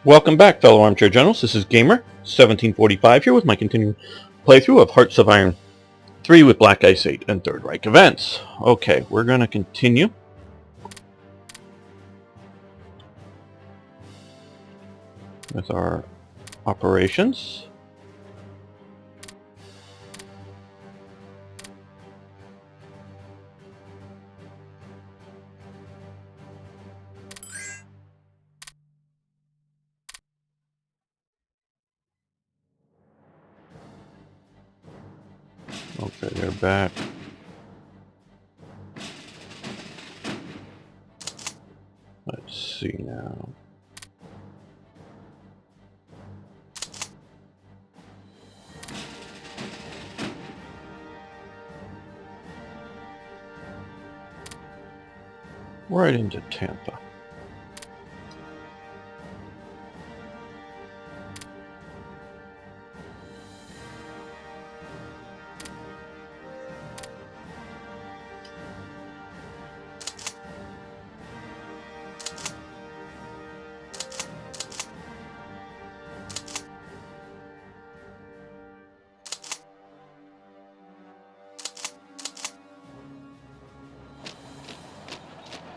Welcome back, fellow armchair generals. This is Gamer1745 here with my continuing playthrough of Hearts of Iron 3 with Black Ice 8 and Third Reich events. Okay, we're going to continue. With our operations. Okay, they're back. Let's see now. Right into Tampa.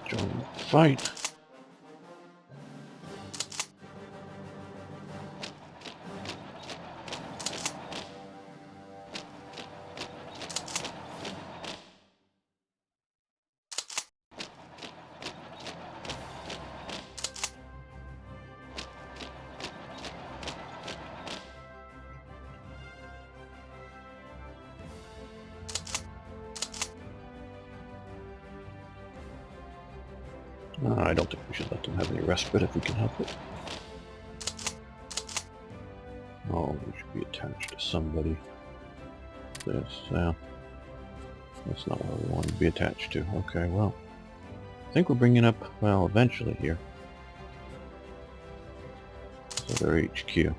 Join the fight. I don't think we should let them have any respite if we can help it. Oh, we should be attached to somebody. This, that's not what we want to be attached to. Okay, well, I think we're bringing up, well, eventually here. So their HQ.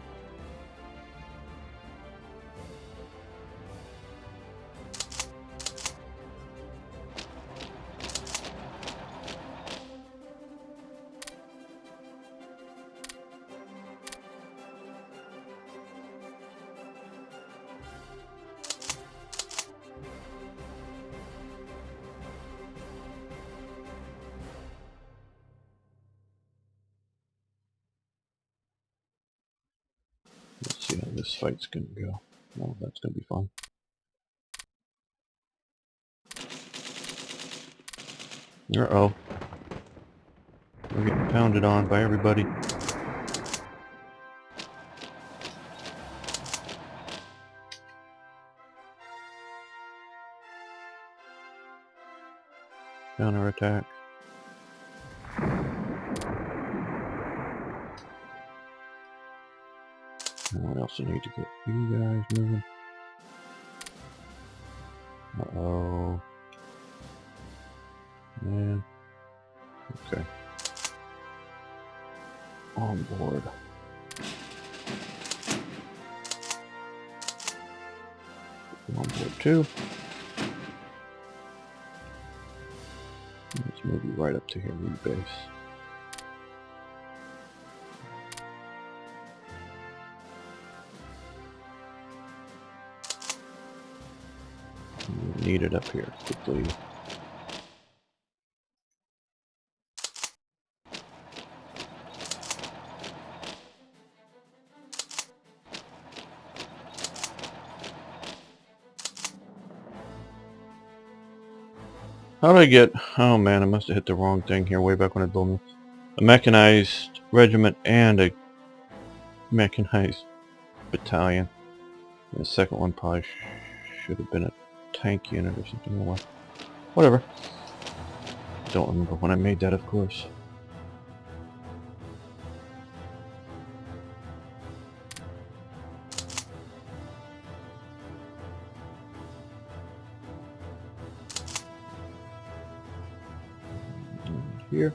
Let's see how this fight's gonna go. Oh, that's gonna be fun. Uh-oh. We're getting pounded on by everybody. Counterattack. What else I need to get you guys moving? Uh-oh. Man. Okay. On board. On board too. Let's move you right up to here, rebase. We need it up here quickly. How did I get... Oh man, I must have hit the wrong thing here way back when I built a mechanized regiment and a mechanized battalion. And the second one probably should have been a tank unit or something. Or whatever. Don't remember when I made that, of course. Here.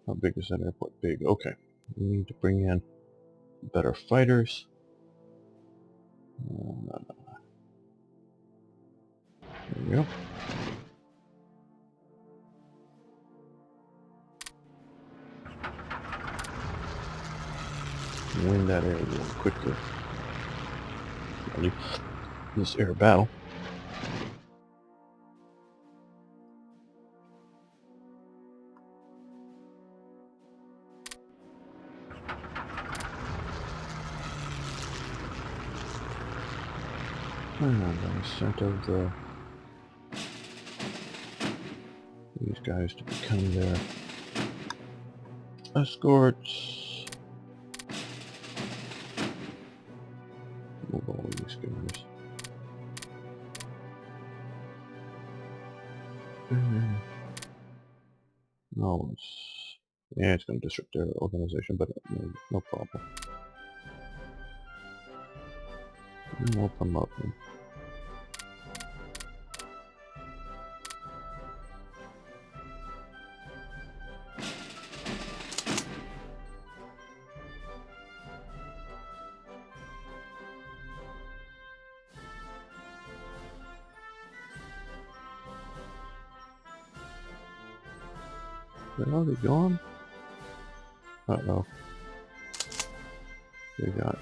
How big is that airport? Big. Okay. We need to bring in better fighters. There we go. Win that air war quickly. At least this air battle. And I sent of these guys to become their escorts. Move all these guys. No, it's going to disrupt their organization, but no problem. And we'll promote them. They're already gone? Uh-oh. They got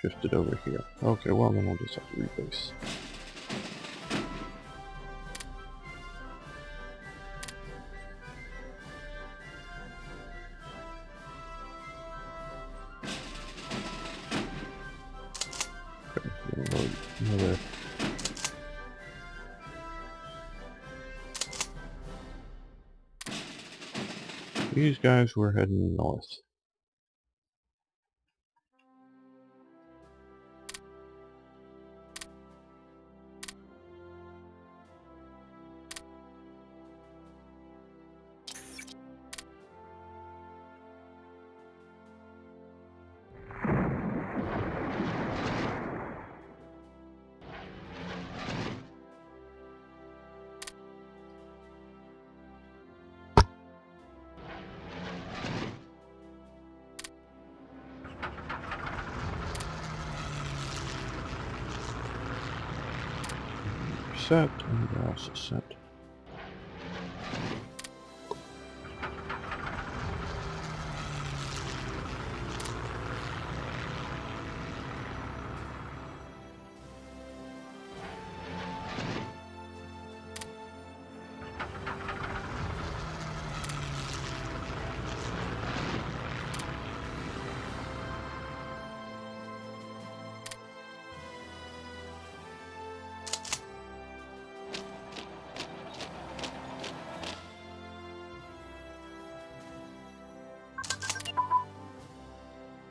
shifted over here. Okay, well then we'll just have to rebase. Okay, another. These guys were heading north. Set, and they're also set.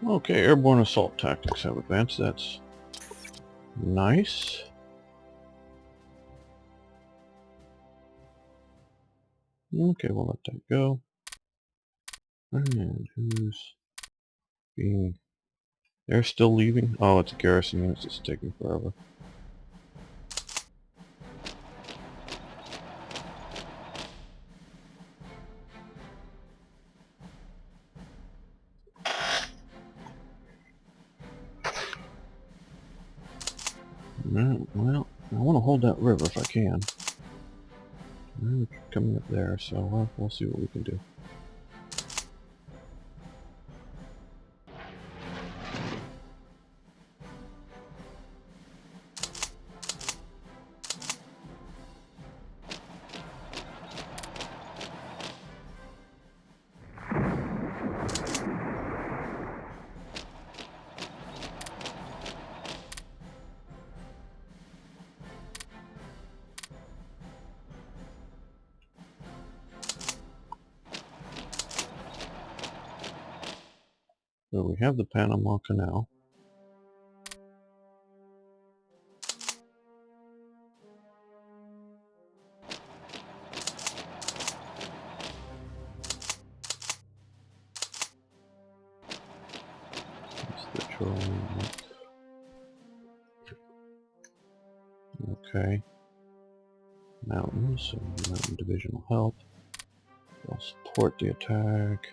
Okay, airborne assault tactics have advanced. That's nice. Okay, we'll let that go. And who's being... They're still leaving? Oh, it's garrison units. It's taking forever. Well, I want to hold that river if I can. Coming up there, so we'll see what we can do. So we have the Panama Canal. That's the shoreline. Okay. Mountains, so mountain division will help. I'll support the attack.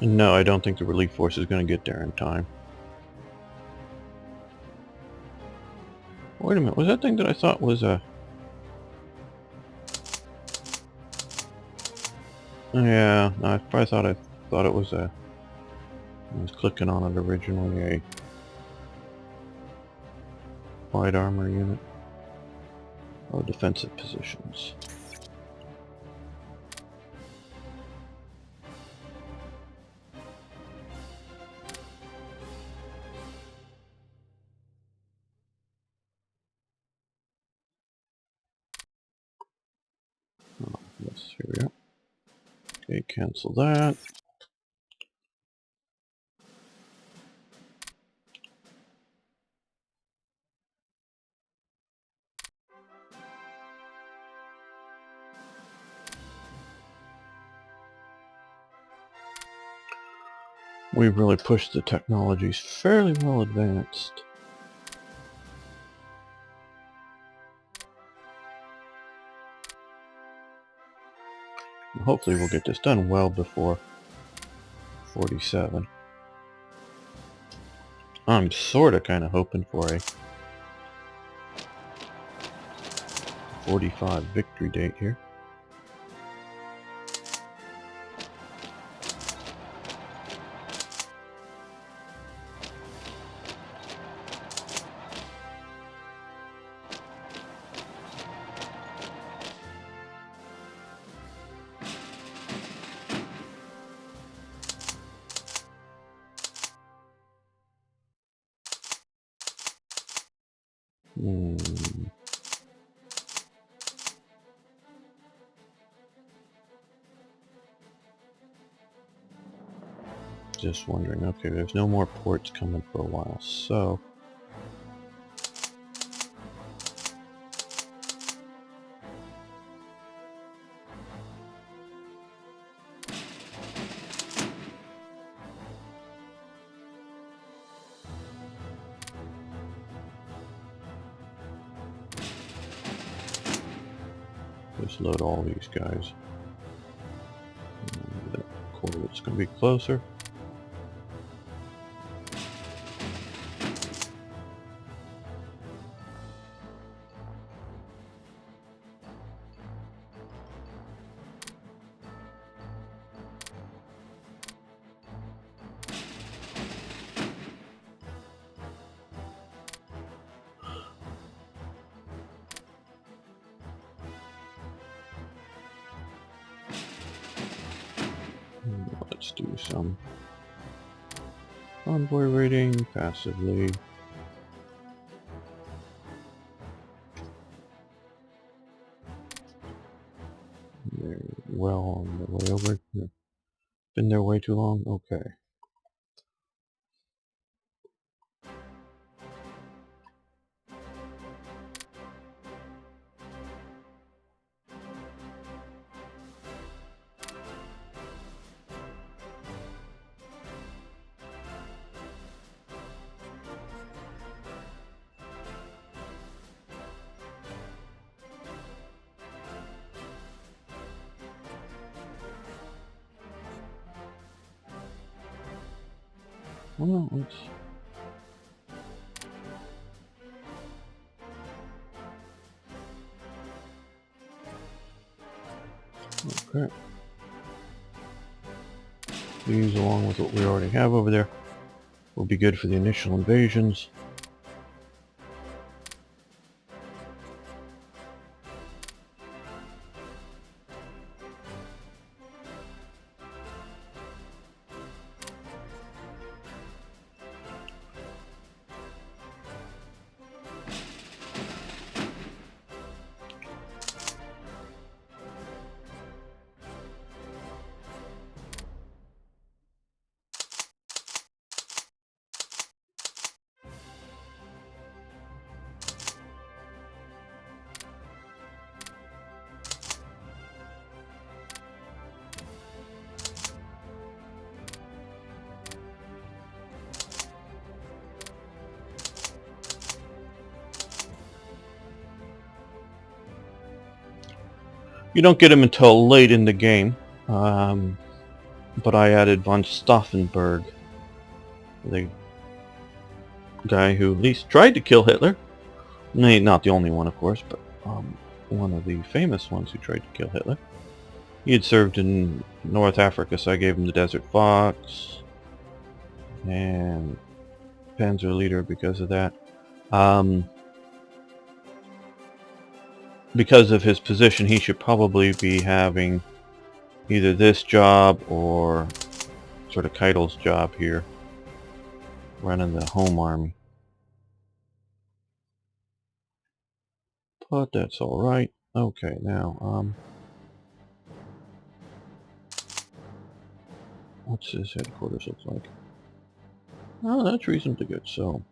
No, I don't think the relief force is going to get there in time. Wait a minute, was that thing that I thought was a... Yeah, no, I probably thought it was a... I was clicking on it originally, a light armor unit. Oh, defensive positions. Oh, yes, here we go. Okay, cancel that. We've really pushed the technologies fairly well advanced. Hopefully we'll get this done well before 47. I'm sorta kinda hoping for a 45 victory date here. Just wondering, okay, there's no more ports coming for a while, so... Just load all these guys. And the correlate's going to be closer. Let's do some envoy rating passively. They're well on their way over. Been there way too long? Okay. Well, let's... Okay. These, along with what we already have over there, will be good for the initial invasions. You don't get him until late in the game, but I added von Stauffenberg, the guy who at least tried to kill Hitler. Not the only one, of course, but one of the famous ones who tried to kill Hitler. He had served in North Africa, so I gave him the Desert Fox and Panzer Leader because of that. Because of his position, he should probably be having either this job or sort of Keitel's job here, running the home army. But that's all right. Okay, now, what's his headquarters look like? Oh, that's reasonably good. So,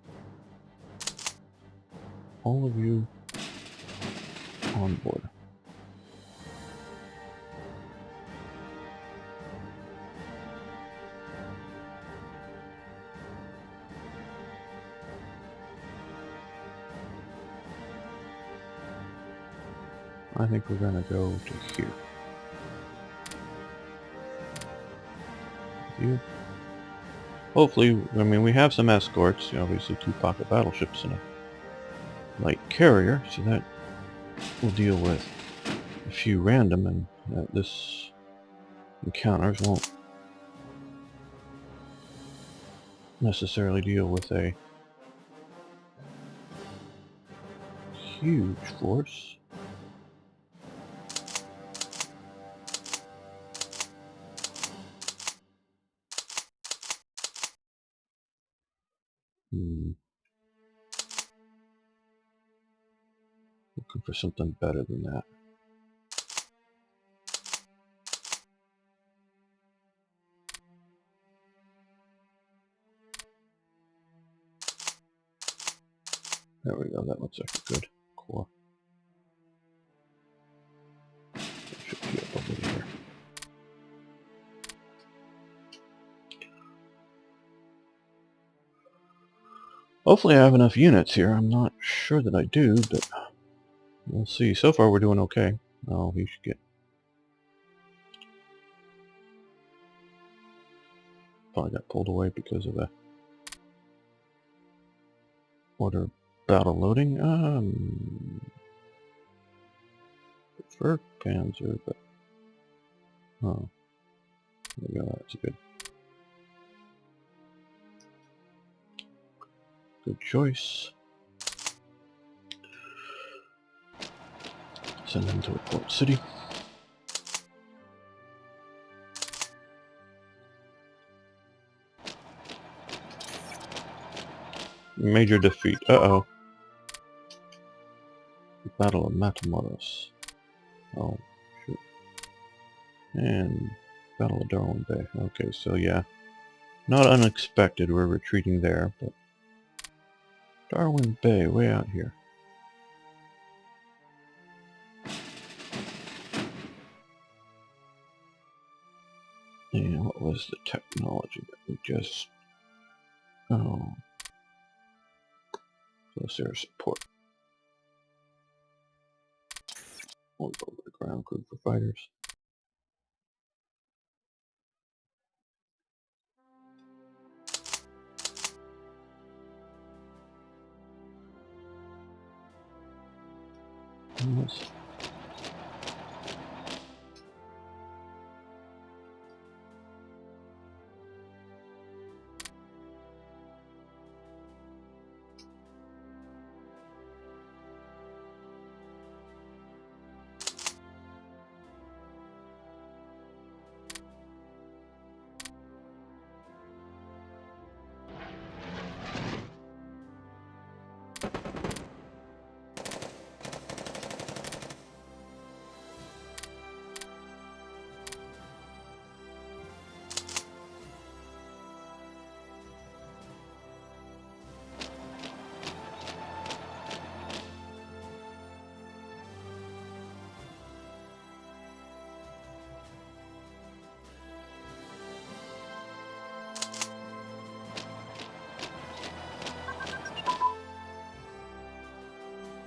all of you on board. I think we're gonna go to here. You. Hopefully, I mean, we have some escorts, obviously 2 pocket battleships and a light carrier, so that will deal with a few random, and this encounters won't necessarily deal with a huge force. Looking for something better than that. There we go, that looks like a good core. That should be up over here. Hopefully I have enough units here. I'm not sure that I do, but we'll see. So far we're doing okay. Oh, he should get... Probably got pulled away because of the order battle loading. Prefer Panzer, but... Oh. There we go, that's good. Good choice. Send them to a port city. Major defeat. Uh-oh. Battle of Matamoros. Oh, shoot. And Battle of Darwin Bay. Okay, so yeah. Not unexpected, we're retreating there, but... Darwin Bay, way out here. And what was the technology that we just... Oh. Close air support. We'll go over the ground crew for fighters. Yes.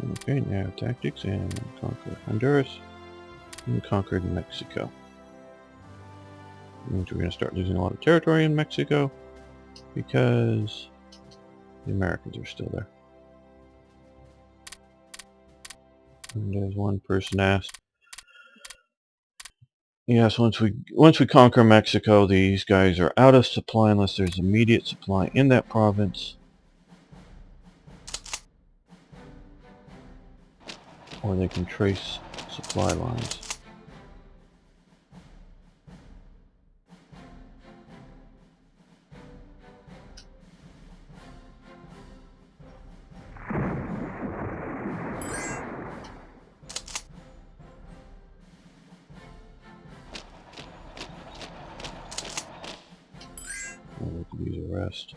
Okay, now tactics, and conquer Honduras, and conquered Mexico. That means we're going to start losing a lot of territory in Mexico, because the Americans are still there. And as one person asked, yes, once we conquer Mexico, these guys are out of supply unless there's immediate supply in that province, or they can trace supply lines. Or they could use a rest.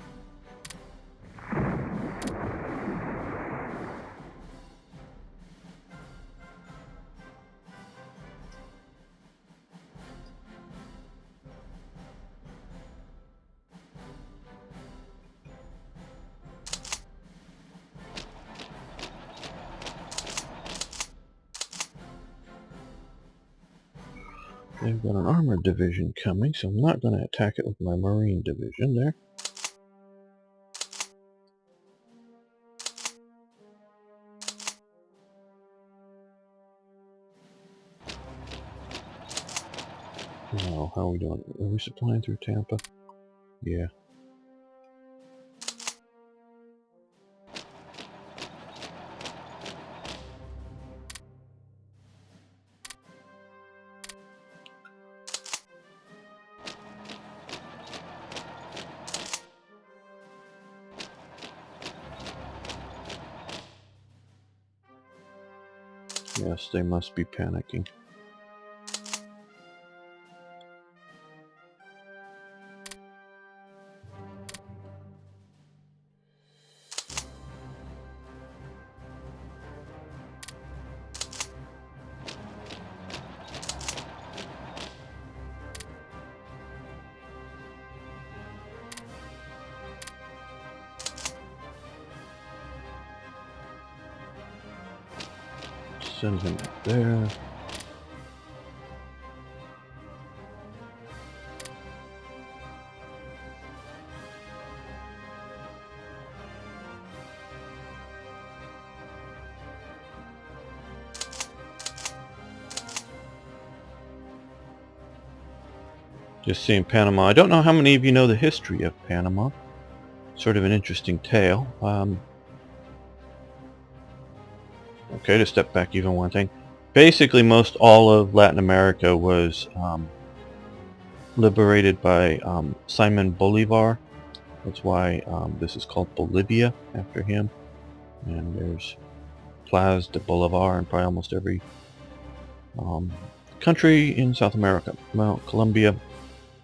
They've got an armored division coming, so I'm not going to attack it with my marine division there. No, how are we doing? Are we supplying through Tampa? Yeah. Yes, they must be panicking. Send him up there. Just seeing Panama. I don't know how many of you know the history of Panama. Sort of an interesting tale. Okay, to step back even one thing. Basically, most all of Latin America was liberated by Simon Bolivar. That's why this is called Bolivia, after him. And there's Plaza de Bolivar in probably almost every country in South America. Well, Colombia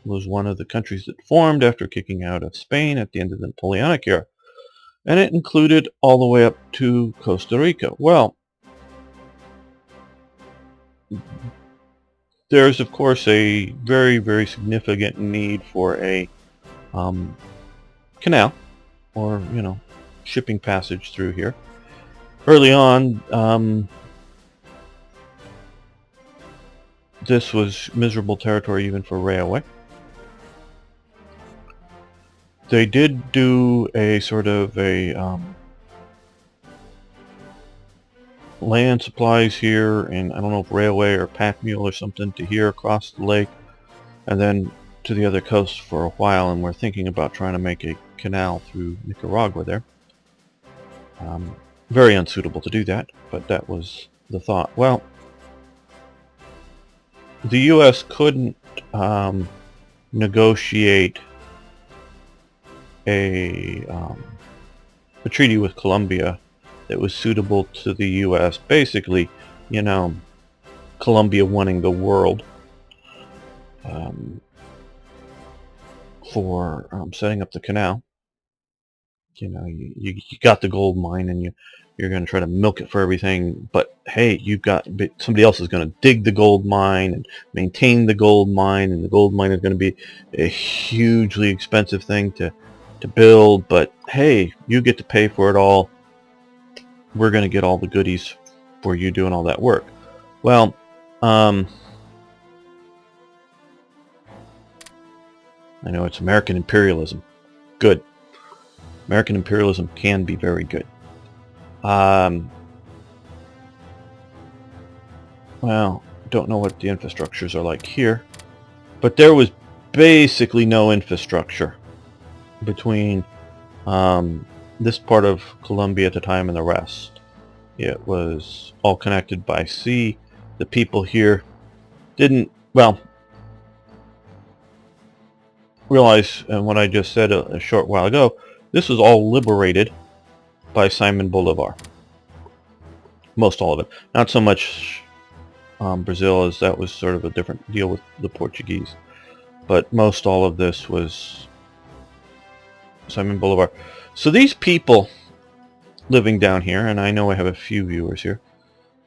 was one of the countries that formed after kicking out of Spain at the end of the Napoleonic era. And it included all the way up to Costa Rica. Well, there's of course a very, very significant need for a canal, or, you know, shipping passage through here. Early on, this was miserable territory even for railway. They did do a sort of a land supplies here, and I don't know if railway or pack mule or something, to here across the lake, and then to the other coast for a while, and we're thinking about trying to make a canal through Nicaragua there. Very unsuitable to do that, but that was the thought. Well, the U.S. couldn't negotiate a treaty with Colombia that was suitable to the U.S. Basically, you know, Colombia wanting the world for setting up the canal. You know, you got the gold mine, and you're going to try to milk it for everything, but hey, you've got somebody else is going to dig the gold mine and maintain the gold mine, and the gold mine is going to be a hugely expensive thing to build, but hey, you get to pay for it all. we're going to get all the goodies for you doing all that work. Well, I know it's American imperialism. Good. American imperialism can be very good. Well, don't know what the infrastructures are like here, but there was basically no infrastructure between this part of Colombia at the time and the rest. It was all connected by sea. The people here didn't, well, realize, and what I just said a short while ago, this was all liberated by Simon Bolivar. Most all of it. Not so much Brazil, as that was sort of a different deal with the Portuguese. But most all of this was Simon Bolivar. So these people living down here, and I know I have a few viewers here,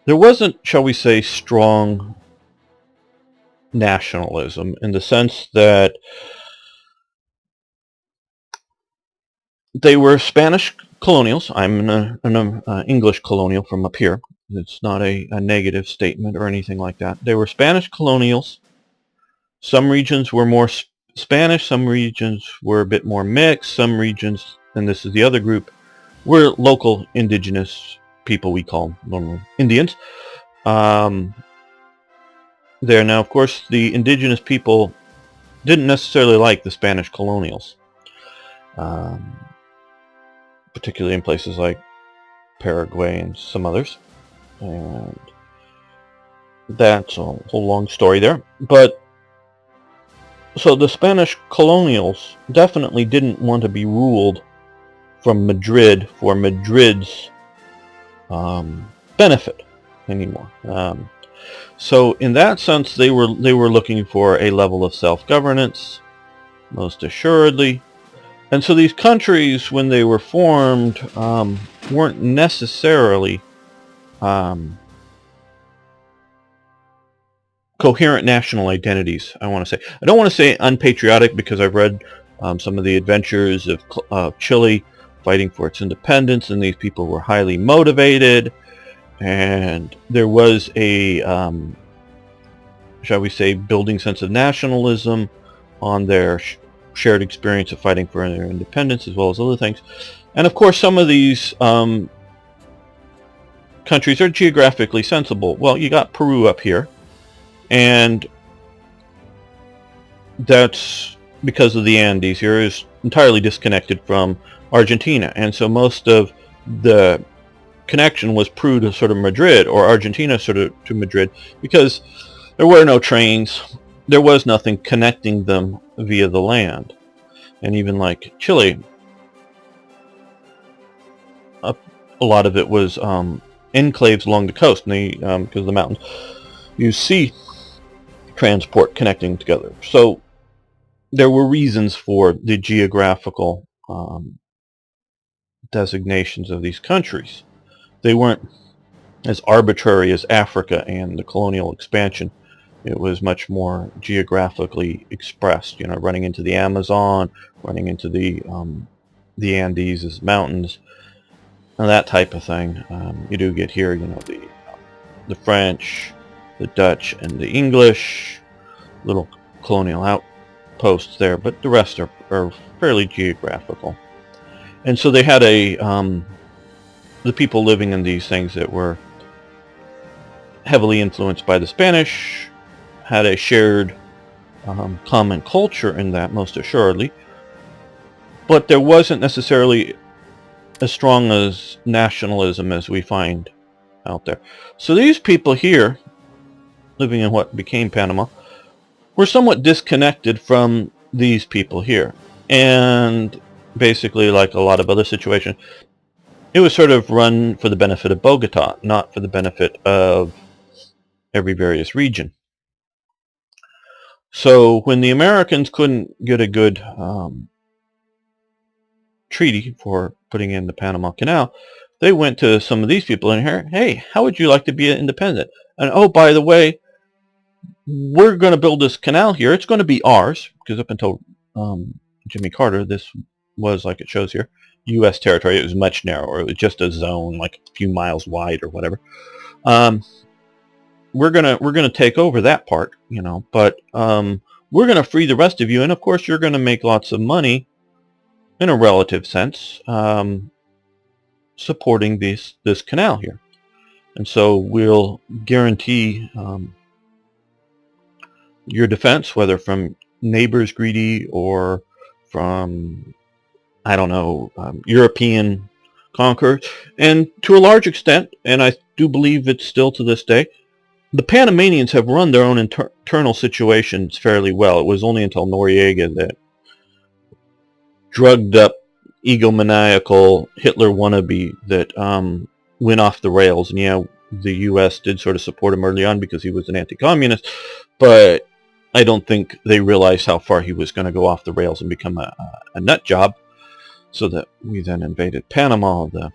there wasn't, shall we say, strong nationalism in the sense that they were Spanish colonials. I'm an English colonial from up here. It's not a negative statement or anything like that. They were Spanish colonials. Some regions were more Spanish, some regions were a bit more mixed, some regions, and this is the other group, were local indigenous people we call normally Indians. There now, of course, the indigenous people didn't necessarily like the Spanish colonials, particularly in places like Paraguay and some others, and that's a whole long story there. But so the Spanish colonials definitely didn't want to be ruled from Madrid for Madrid's benefit anymore. So in that sense, they were looking for a level of self-governance, most assuredly. And so these countries, when they were formed, weren't necessarily coherent national identities, I want to say. I don't want to say unpatriotic, because I've read some of the adventures of Chile fighting for its independence, and these people were highly motivated, and there was a, shall we say, building sense of nationalism on their shared experience of fighting for their independence, as well as other things. And of course, some of these countries are geographically sensible. Well, you got Peru up here, and that's because of the Andes here is entirely disconnected from Argentina, and so most of the connection was Peru to sort of Madrid, or Argentina sort of to Madrid, because there were no trains, there was nothing connecting them via the land. And even like Chile, a lot of it was enclaves along the coast, and they, because of the mountains, you see transport connecting together. So there were reasons for the geographical designations of these countries. They weren't as arbitrary as Africa and the colonial expansion. It was much more geographically expressed, you know, running into the Amazon, running into the Andes as mountains, and that type of thing. You do get here, you know, the French, the Dutch, and the English, little colonial outposts there, but the rest are fairly geographical. And so they had the people living in these things that were heavily influenced by the Spanish had a shared common culture in that, most assuredly, but there wasn't necessarily as strong as nationalism as we find out there. So these people here, living in what became Panama, were somewhat disconnected from these people here, and basically, like a lot of other situations, it was sort of run for the benefit of Bogota, not for the benefit of every various region. So when the Americans couldn't get a good treaty for putting in the Panama Canal, they went to some of these people and here, hey, how would you like to be independent? And oh, by the way, we're going to build this canal here. It's going to be ours, because up until Jimmy Carter, this was, like it shows here, U.S. territory. It was much narrower. It was just a zone, like a few miles wide or whatever. We're gonna take over that part, but we're gonna free the rest of you, and of course you're gonna make lots of money in a relative sense, supporting this canal here, and so we'll guarantee your defense, whether from neighbors greedy or from, I don't know, European conquerors, and to a large extent, and I do believe it's still to this day, the Panamanians have run their own internal situations fairly well. It was only until Noriega, that drugged up, egomaniacal Hitler wannabe, that went off the rails. And yeah, the U.S. did sort of support him early on because he was an anti-communist, but I don't think they realized how far he was going to go off the rails and become a nut job, so that we then invaded Panama, the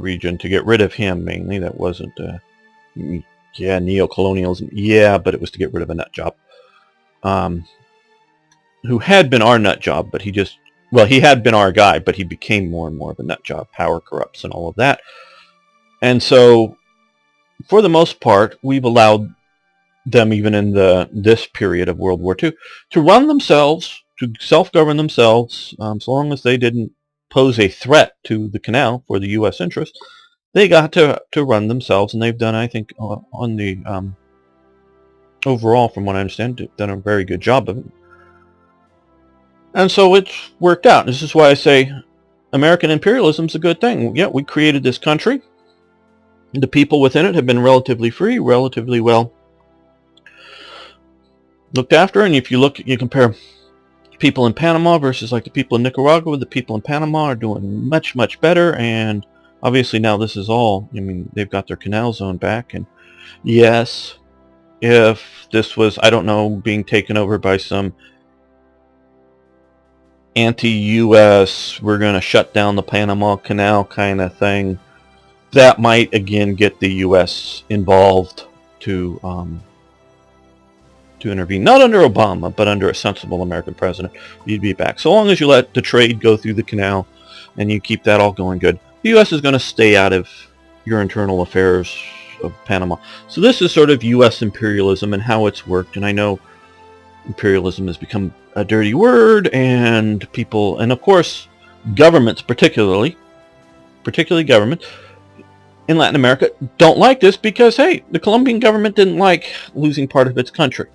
region, to get rid of him mainly. That wasn't, neocolonialism, but it was to get rid of a nut job, who had been our nut job, but he had been our guy, but he became more and more of a nut job. Power corrupts and all of that. And so, for the most part, we've allowed them, even in this period of World War II, to run themselves, to self-govern themselves, so long as they didn't pose a threat to the canal for the U.S. interest. They got to run themselves, and they've done, I think, on the overall, from what I understand, done a very good job of it. And so it's worked out. This is why I say American imperialism is a good thing. Yeah, we created this country. The people within it have been relatively free, relatively well looked after. And if you compare people in Panama versus like the people in Nicaragua, the people in Panama are doing much, much better. And obviously now this is all, they've got their canal zone back. And yes, if this was, I don't know, being taken over by some anti-U.S., we're going to shut down the Panama Canal kind of thing, that might again get the U.S. involved to intervene. Not under Obama, but under a sensible American president, you'd be back. So long as you let the trade go through the canal and you keep that all going good, the U.S. is going to stay out of your internal affairs of Panama. So this is sort of U.S. imperialism and how it's worked. And I know imperialism has become a dirty word, and people, and of course governments, particularly governments in Latin America, don't like this because, hey, the Colombian government didn't like losing part of its country.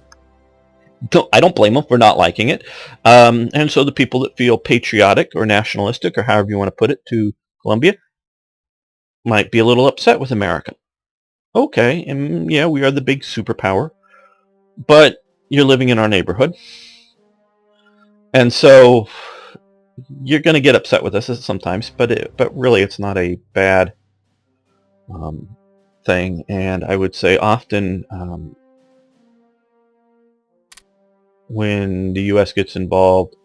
I don't blame them for not liking it. And so the people that feel patriotic or nationalistic, or however you want to put it, to Colombia might be a little upset with America. Okay, and yeah, we are the big superpower, but you're living in our neighborhood. And so you're going to get upset with us sometimes, but really it's not a bad thing. And I would say often when the U.S. gets involved,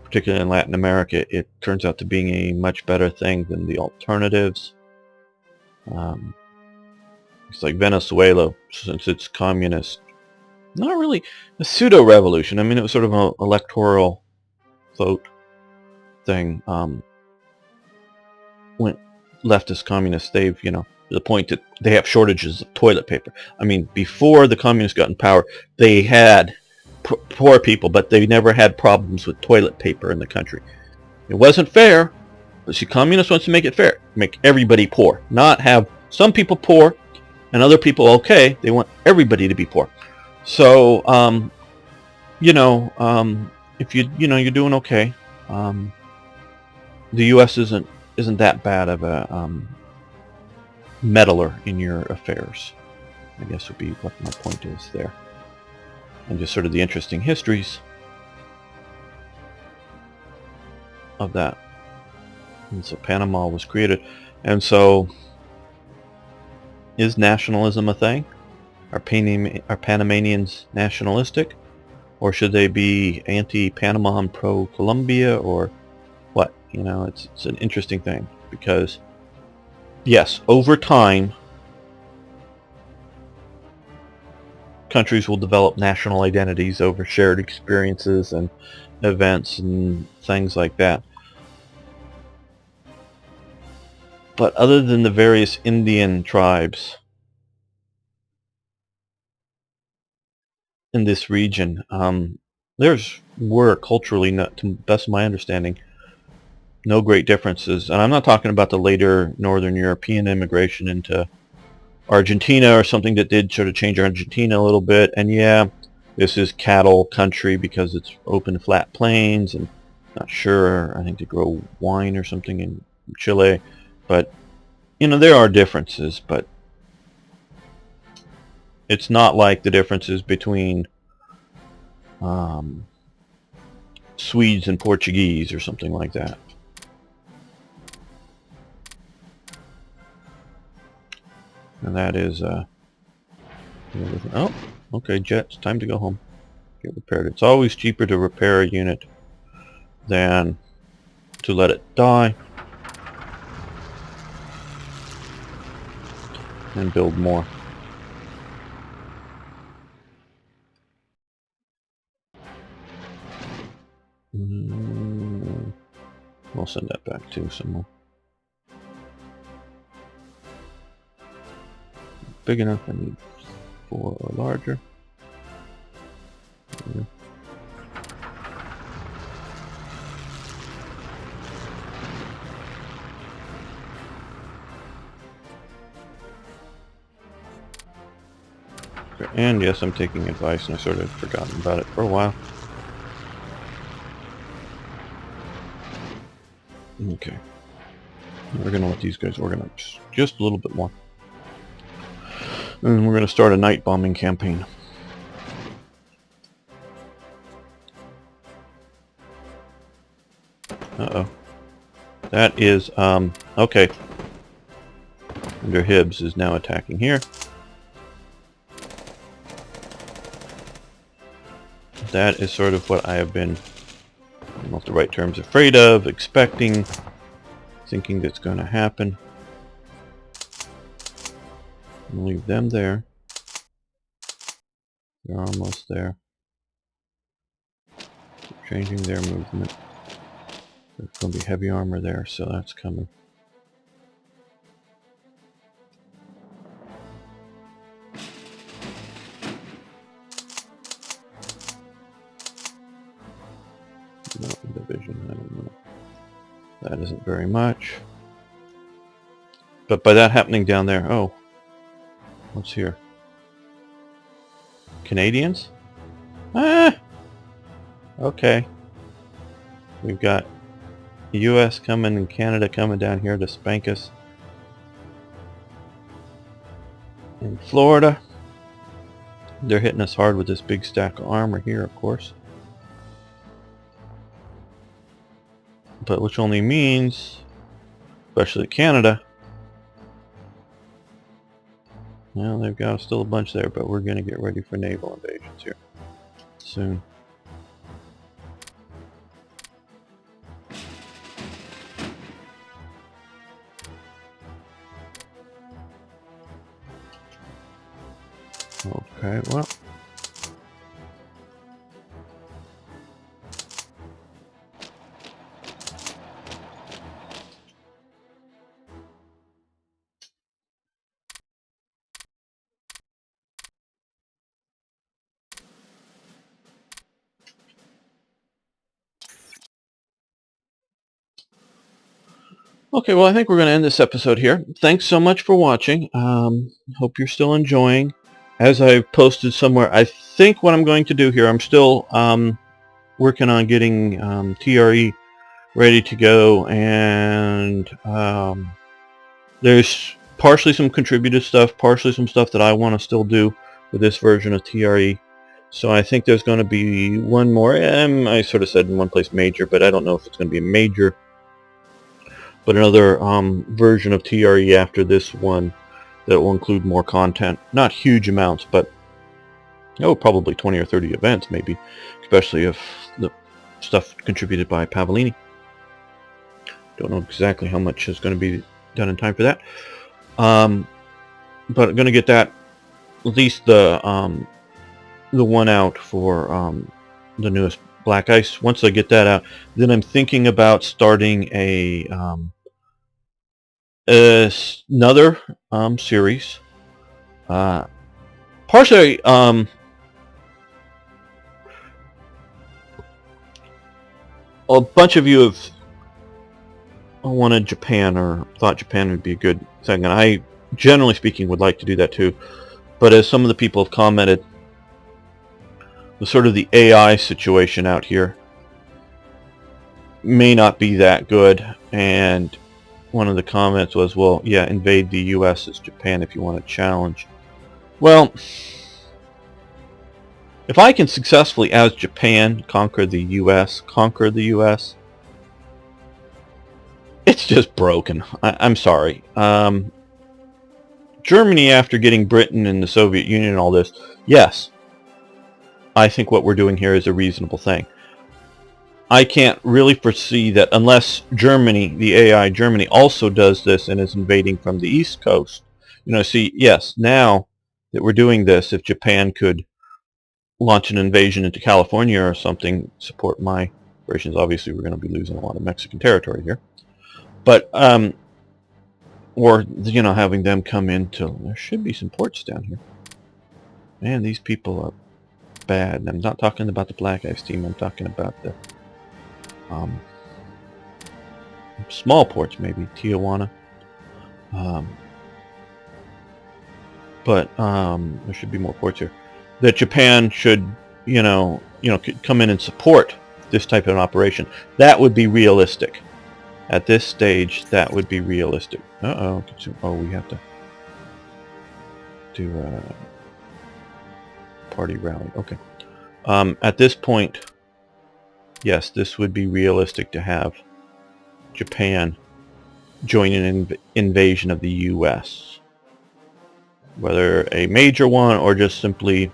particularly in Latin America, it turns out to being a much better thing than the alternatives. It's like Venezuela, since it's communist, not really a pseudo-revolution. It was sort of an electoral vote thing. When leftist communists, they've, to the point that they have shortages of toilet paper. Before the communists got in power, they had poor people, but they never had problems with toilet paper in the country. It wasn't fair, but see, communists wants to make it fair, make everybody poor, not have some people poor and other people okay. They want everybody to be poor. So, if you're doing okay, the U.S. isn't that bad of a meddler in your affairs, I guess would be what my point is there. And just sort of the interesting histories of that. And so Panama was created. And so, is nationalism a thing? Are Panamanians nationalistic? Or should they be anti-Panama and pro-Colombia? Or what? It's an interesting thing. Because, yes, over time, countries will develop national identities over shared experiences and events and things like that. But other than the various Indian tribes in this region, were culturally, not, to the best of my understanding, no great differences. And I'm not talking about the later Northern European immigration into Argentina or something that did sort of change Argentina a little bit. And yeah, this is cattle country because it's open flat plains, and not sure, I think they grow wine or something in Chile. But, you know, there are differences, but it's not like the differences between Swedes and Portuguese or something like that. And that is, oh, okay, Jets, time to go home. Get repaired. It's always cheaper to repair a unit than to let it die and build more. We'll send that back too somewhere. Big enough, I need 4 or larger. Yeah. Okay. And yes, I'm taking advice, and I sort of forgotten about it for a while. Okay. We're going to let these guys organize just a little bit more. And we're going to start a night bombing campaign. Uh-oh. That is, okay. Under Hibbs is now attacking here. That is sort of what I have been, I don't know if the right term's afraid of, expecting, thinking that's going to happen. I'll leave them there. They're almost there. Changing their movement. There's going to be heavy armor there, so that's coming. Mountain division, I don't know. That isn't very much. But by that happening down there, oh, what's here? Canadians? Ah! Okay. We've got the US coming and Canada coming down here to spank us. In Florida, they're hitting us hard with this big stack of armor here, of course. But which only means, especially Canada, well, they've got still a bunch there, but we're going to get ready for naval invasions here soon. Okay, well. Okay, well, I think we're going to end this episode here. Thanks so much for watching. Hope you're still enjoying. As I posted somewhere, I think what I'm going to do here, I'm still working on getting TRE ready to go, and there's partially some contributed stuff, partially some stuff that I want to still do with this version of TRE. So I think there's going to be one more. I sort of said in one place major, but I don't know if it's going to be a major. But another version of TRE after this one that will include more content. Not huge amounts, but probably 20 or 30 events maybe, especially if the stuff contributed by Pavellini. Don't know exactly how much is going to be done in time for that. But I'm going to get that, at least the one out for the newest black ice. Once I get that out, then I'm thinking about starting another series. Partially, a bunch of you have wanted Japan or thought Japan would be a good thing, and I, generally speaking, would like to do that too. But as some of the people have commented, the sort of the AI situation out here may not be that good, and one of the comments was, well, yeah, invade the US as Japan if you want to challenge. Well, if I can successfully, as Japan, conquer the US, it's just broken. I'm sorry. Germany, after getting Britain and the Soviet Union and all this, yes, I think what we're doing here is a reasonable thing. I can't really foresee that unless Germany, the AI Germany, also does this and is invading from the East Coast. See, yes, now that we're doing this, if Japan could launch an invasion into California or something, support my operations, obviously we're going to be losing a lot of Mexican territory here. But, or, having them come into, there should be some ports down here. Man, these people are bad. And I'm not talking about the Black Ice team, I'm talking about the small ports, maybe Tijuana. But there should be more ports here. That Japan should, come in and support this type of an operation. That would be realistic. At this stage, that would be realistic. Oh, we have to do a party rally. Okay. At this point, yes, this would be realistic to have Japan join an invasion of the U.S. Whether a major one or just simply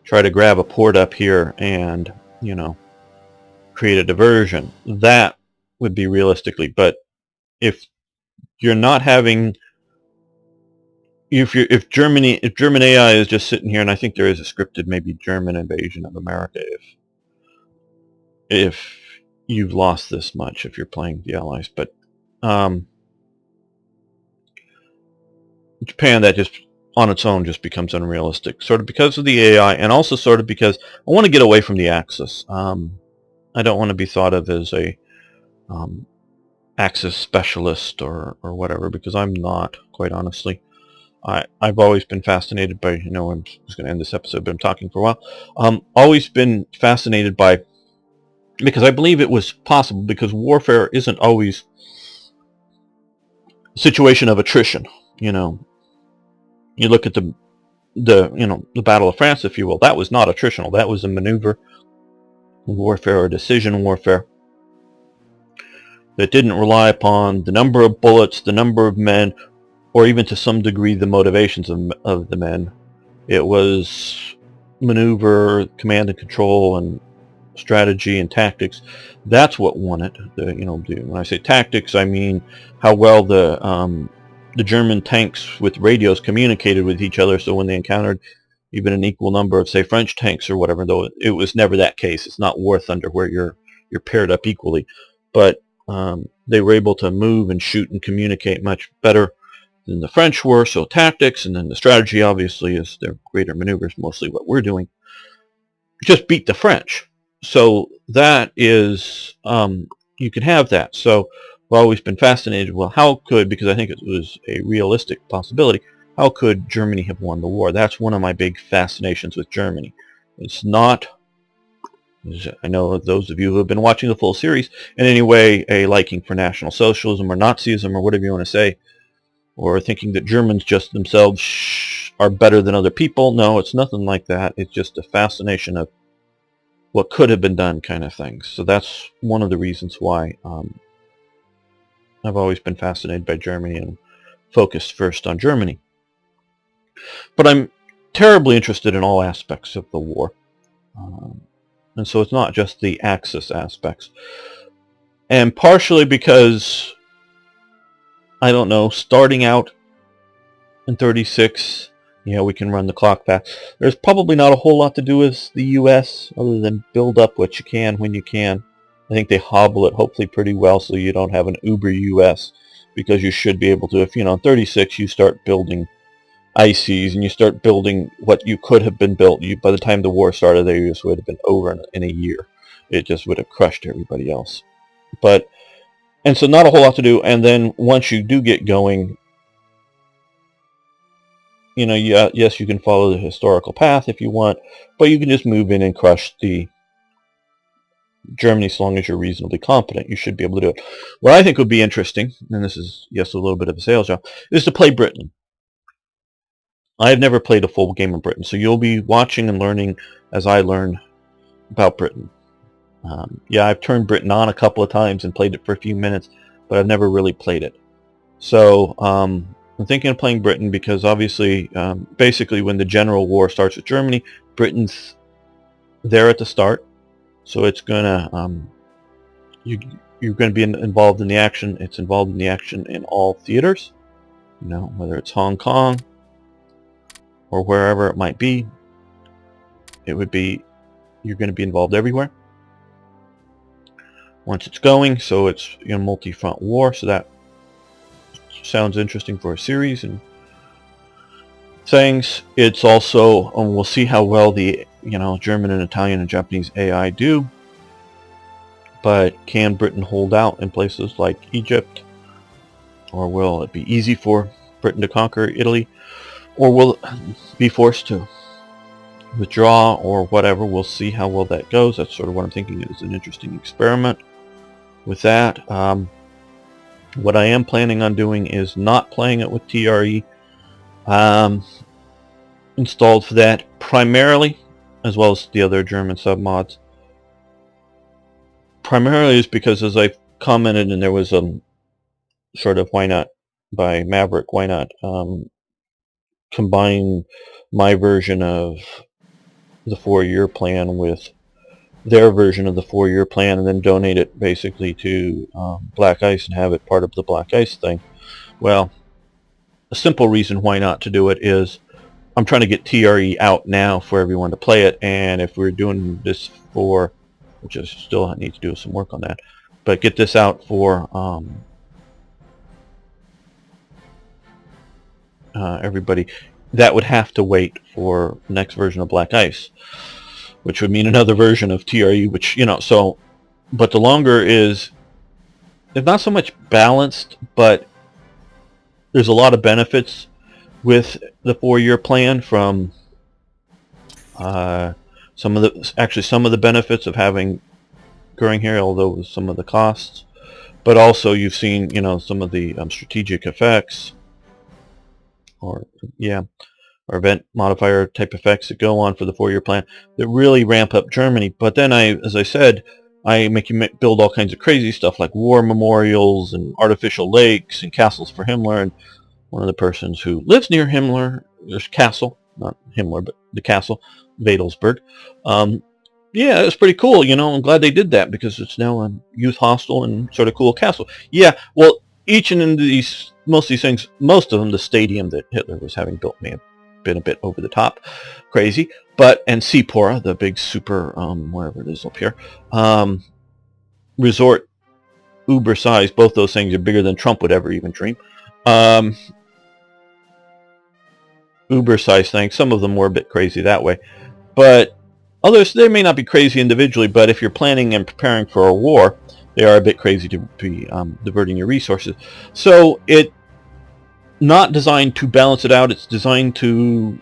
try to grab a port up here and, create a diversion. That would be realistically. But if you're not having, if German AI is just sitting here, and I think there is a scripted maybe German invasion of America if you've lost this much, if you're playing the Allies, but Japan, that just on its own just becomes unrealistic, sort of because of the AI, and also sort of because I want to get away from the Axis. I don't want to be thought of as a Axis specialist or whatever, because I'm not, quite honestly. I've always been fascinated by, I'm just going to end this episode, but I'm talking for a while. Always been fascinated by, because I believe it was possible, because warfare isn't always a situation of attrition. You look at the Battle of France, if you will. That was not attritional. That was a maneuver warfare or decision warfare that didn't rely upon the number of bullets, the number of men, or even to some degree the motivations of the men. It was maneuver, command and control, and strategy and tactics. That's what won it. When I say tactics, I mean how well the German tanks with radios communicated with each other, so when they encountered even an equal number of, say, French tanks or whatever, though it was never that case. It's not War Thunder where you're paired up equally. But they were able to move and shoot and communicate much better than the French were, so tactics, and then the strategy obviously is their greater maneuvers, mostly what we're doing. Just beat the French. So that is, you can have that. So I've always been fascinated, well, how could, because I think it was a realistic possibility, how could Germany have won the war? That's one of my big fascinations with Germany. It's not, I know those of you who have been watching the full series, in any way a liking for National Socialism or Nazism or whatever you want to say, or thinking that Germans just themselves are better than other people. No, it's nothing like that. It's just a fascination of what could have been done kind of thing. So that's one of the reasons why I've always been fascinated by Germany and focused first on Germany. But I'm terribly interested in all aspects of the war. And so it's not just the Axis aspects. And partially because, I don't know, starting out in 36 Yeah, we can run the clock fast. There's probably not a whole lot to do with the U.S. other than build up what you can when you can. I think they hobble it hopefully pretty well so you don't have an uber U.S. because you should be able to, if in 36 you start building ICs and you start building what you could have been built. By the time the war started, they just would have been over in a year. It just would have crushed everybody else. And so not a whole lot to do. And then once you do get going, yes, you can follow the historical path if you want, but you can just move in and crush the Germany as long as you're reasonably competent. You should be able to do it. What I think would be interesting, and this is, yes, a little bit of a sales job, is to play Britain. I have never played a full game of Britain, so you'll be watching and learning as I learn about Britain. Yeah, I've turned Britain on a couple of times and played it for a few minutes, but I've never really played it. So I'm thinking of playing Britain because obviously, basically when the general war starts with Germany, Britain's there at the start. So it's gonna you're going to be involved in the action. It's involved in the action in all theaters, whether it's Hong Kong or wherever it might be. You're going to be involved everywhere once it's going. So it's multi-front war. So that sounds interesting for a series and things. It's also, we'll see how well the German and Italian and Japanese AI do. But can Britain hold out in places like Egypt? Or will it be easy for Britain to conquer Italy? Or will it be forced to withdraw or whatever? We'll see how well that goes. That's sort of what I'm thinking is an interesting experiment with that. What I am planning on doing is not playing it with TRE installed for that primarily, as well as the other German submods. Primarily is because, as I commented, and there was a sort of why not by Maverick, why not combine my version of the 4-year plan with their version of the 4-year plan and then donate it basically to Black Ice and have it part of the Black Ice thing. Well, a simple reason why not to do it is I'm trying to get TRE out now for everyone to play it, and if we're doing this for, which I still need to do some work on that, but get this out for everybody, that would have to wait for the next version of Black Ice, which would mean another version of TRE, which, so, but the longer is, it's not so much balanced, but there's a lot of benefits with the 4-year plan from some of the benefits of having Growing here, although some of the costs, but also you've seen, some of the strategic effects or event modifier type effects that go on for the 4-year plan that really ramp up Germany. But then as I said, I make you build all kinds of crazy stuff like war memorials and artificial lakes and castles for Himmler. And one of the persons who lives near Himmler, there's castle, not Himmler, but the castle, Wedelsberg. Yeah, it's pretty cool. I'm glad they did that because it's now a youth hostel and sort of cool castle. Yeah, well, most of these things, most of them, the stadium that Hitler was having built may have been a bit over the top, crazy. And Seapora, the big super, wherever it is up here, resort, uber size. Both those things are bigger than Trump would ever even dream. Uber size things. Some of them were a bit crazy that way, but others, they may not be crazy individually, but if you're planning and preparing for a war, they are a bit crazy to be diverting your resources. So it's not designed to balance it out. It's designed to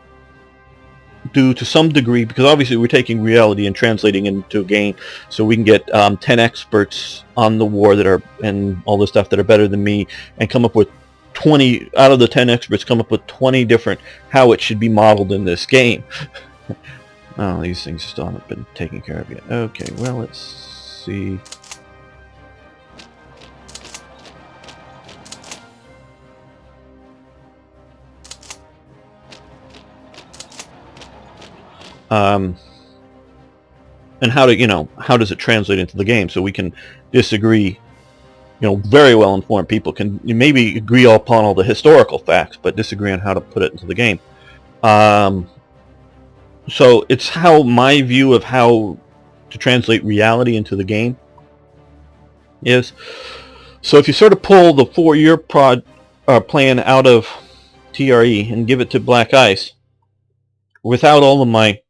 do to some degree, because obviously we're taking reality and translating into a game, so we can get 10 experts on the war that are, and all this stuff that are better than me, and come up with 20, out of the 10 experts, come up with 20 different how it should be modeled in this game. Oh, these things still haven't been taken care of yet. Okay, well, let's see. And how does it translate into the game? So we can disagree. Very well informed people can maybe agree upon all the historical facts, but disagree on how to put it into the game. So it's how my view of how to translate reality into the game is. So if you sort of pull the 4-year plan out of TRE and give it to Black Ice, without all of my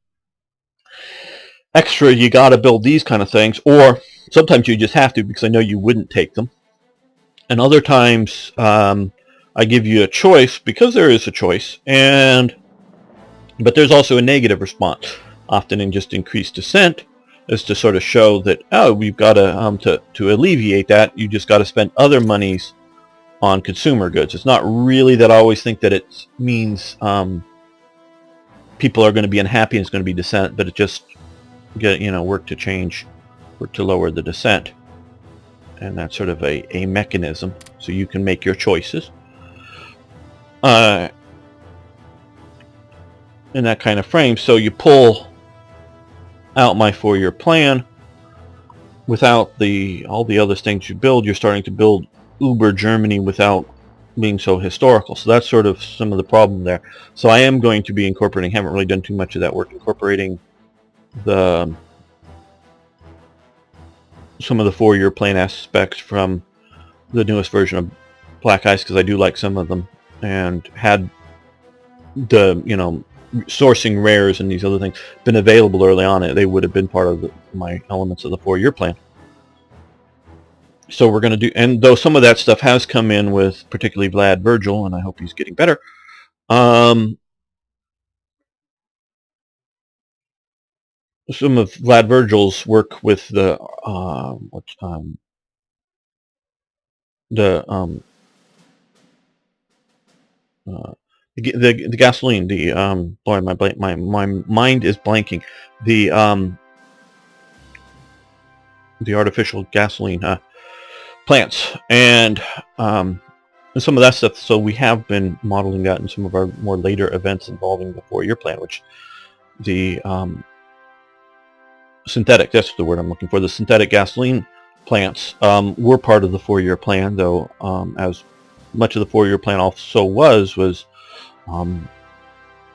extra, you got to build these kind of things, or sometimes you just have to because I know you wouldn't take them. And other times I give you a choice because there is a choice, but there's also a negative response, often in just increased dissent, is to sort of show that, oh, we've got to alleviate that, you just got to spend other monies on consumer goods. It's not really that I always think that it means people are going to be unhappy and it's going to be dissent, but it just work to lower the dissent. And that's sort of a mechanism so you can make your choices in that kind of frame. So you pull out my 4-year plan without all the other things you build. You're starting to build Uber Germany without being so historical. So that's sort of some of the problem there. So I am going to be incorporating, haven't really done too much of that work, incorporating some of the 4-year plan aspects from the newest version of Black Ice, because I do like some of them, and had the sourcing rares and these other things been available early on, they would have been part of my elements of the 4-year plan. So we're going to do, and though some of that stuff has come in with particularly Vlad Virgil, and I hope he's getting better, some of Vlad Virgil's work with the gasoline, boy, my mind is blanking, the artificial gasoline plants, and some of that stuff. So we have been modeling that in some of our more later events involving the 4-year plan, which the synthetic, that's the word I'm looking for, the synthetic gasoline plants were part of the 4-year plan, though as much of the 4-year plan also was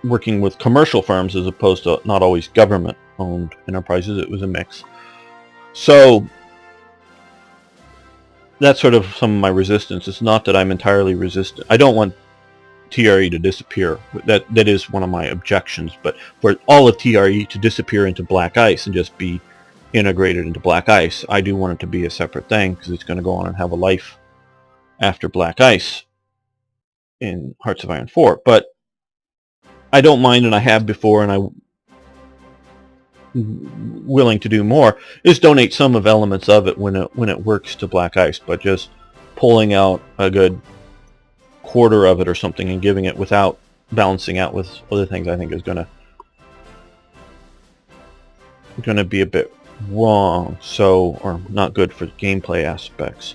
working with commercial firms as opposed to not always government-owned enterprises. It was a mix. So that's sort of some of my resistance. It's not that I'm entirely resistant. I don't want TRE to disappear. That is one of my objections. But for all of TRE to disappear into Black Ice and just be integrated into Black Ice, I do want it to be a separate thing, because it's going to go on and have a life after Black Ice in Hearts of Iron 4. But I don't mind, and I have before, and I'm willing to do more, is donate some of elements of it when it works to Black Ice, but just pulling out a good quarter of it or something and giving it without balancing out with other things, I think is going to be a bit wrong, or not good for gameplay aspects.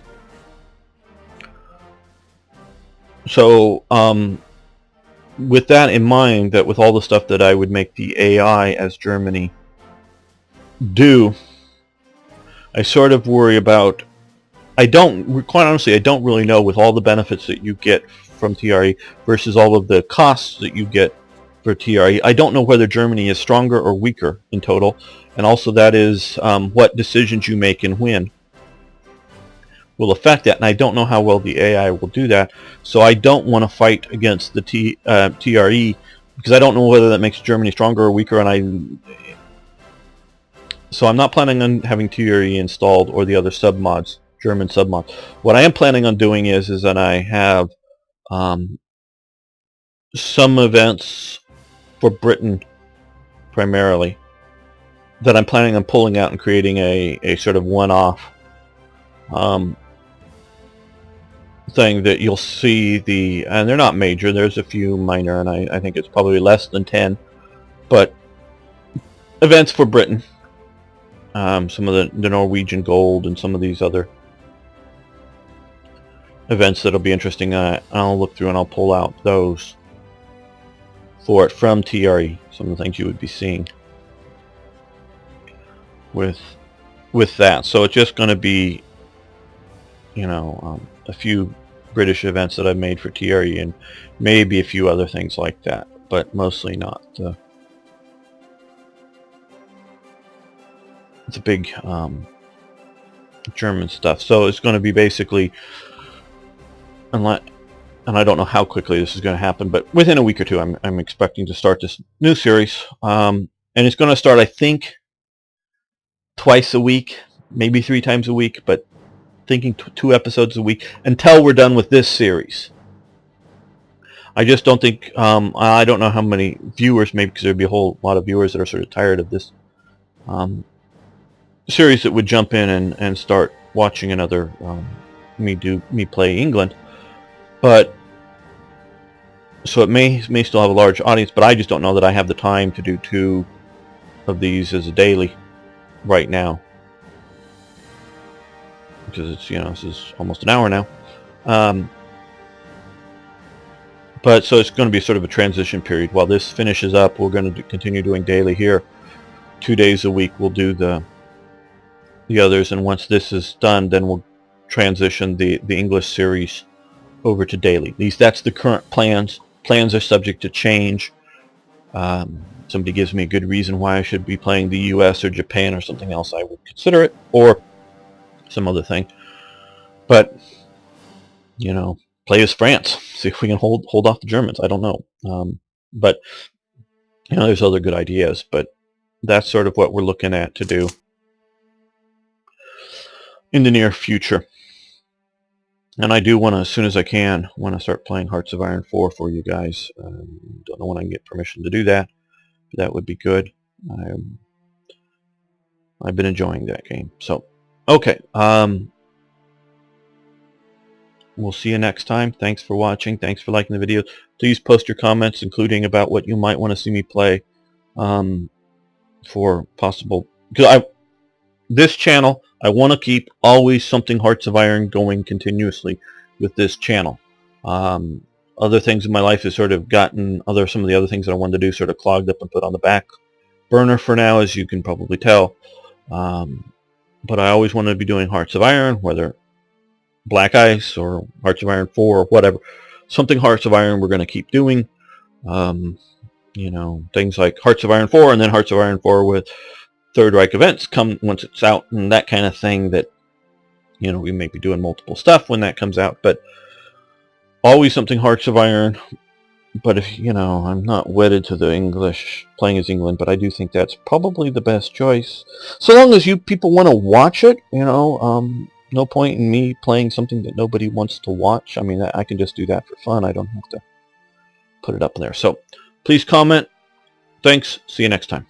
So with that in mind, that with all the stuff that I would make the AI as Germany do, I sort of worry about, quite honestly, I don't really know, with all the benefits that you get from TRE versus all of the costs that you get for TRE, I don't know whether Germany is stronger or weaker in total, and also that is what decisions you make and when will affect that, and I don't know how well the AI will do that, so I don't want to fight against the TRE, because I don't know whether that makes Germany stronger or weaker, so I'm not planning on having TRE installed or the other submods, German submods. What I am planning on doing is that I have some events for Britain primarily that I'm planning on pulling out and creating a sort of one-off thing that you'll see and they're not major, there's a few minor, and I think it's probably less than 10, but events for Britain. Some of the Norwegian Gold and some of these other events that'll be interesting. I'll look through and I'll pull out those for it from TRE. Some of the things you would be seeing with that. So it's just going to be, a few British events that I've made for TRE and maybe a few other things like that. but mostly not the big German stuff. So it's going to be basically, unless, and I don't know how quickly this is going to happen, but within a week or two, I'm expecting to start this new series, and it's going to start, I think, twice a week, maybe 3 times a week, but thinking 2 episodes a week until we're done with this series. I just don't think, I don't know how many viewers, maybe because there'd be a whole lot of viewers that are sort of tired of this series that would jump in and start watching another me play England. But so it may still have a large audience, but I just don't know that I have the time to do 2 of these as a daily right now, because it's, this is almost an hour now. But so it's going to be sort of a transition period. While this finishes up, we're going to continue doing daily here. 2 days a week we'll do the others, and once this is done, then we'll transition the English series over to daily. At least that's the current plans. Plans are subject to change. Somebody gives me a good reason why I should be playing the US or Japan or something else, I would consider it, or some other thing. But play as France. See if we can hold off the Germans. I don't know. But there's other good ideas, but that's sort of what we're looking at to do in the near future. And I do want to, as soon as I can, want to start playing Hearts of Iron 4 for you guys. Don't know when I can get permission to do that, but that would be good. I've been enjoying that game. So, okay. We'll see you next time. Thanks for watching. Thanks for liking the video. Please post your comments, including about what you might want to see me play for possible... Because this channel, I want to keep always something Hearts of Iron going continuously with this channel. Other things in my life has sort of gotten some of the other things that I wanted to do sort of clogged up and put on the back burner for now, as you can probably tell. But I always wanted to be doing Hearts of Iron, whether Black Ice or Hearts of Iron 4 or whatever. Something Hearts of Iron we're going to keep doing. Things like Hearts of Iron 4 and then Hearts of Iron 4 with Third Reich events come once it's out, and that kind of thing, that we may be doing multiple stuff when that comes out, but always something Hearts of Iron. But if I'm not wedded to the English, playing as England, but I do think that's probably the best choice, so long as you people want to watch it. No point in me playing something that nobody wants to watch. I mean, I can just do that for fun. I don't have to put it up there. So please comment. Thanks. See you next time.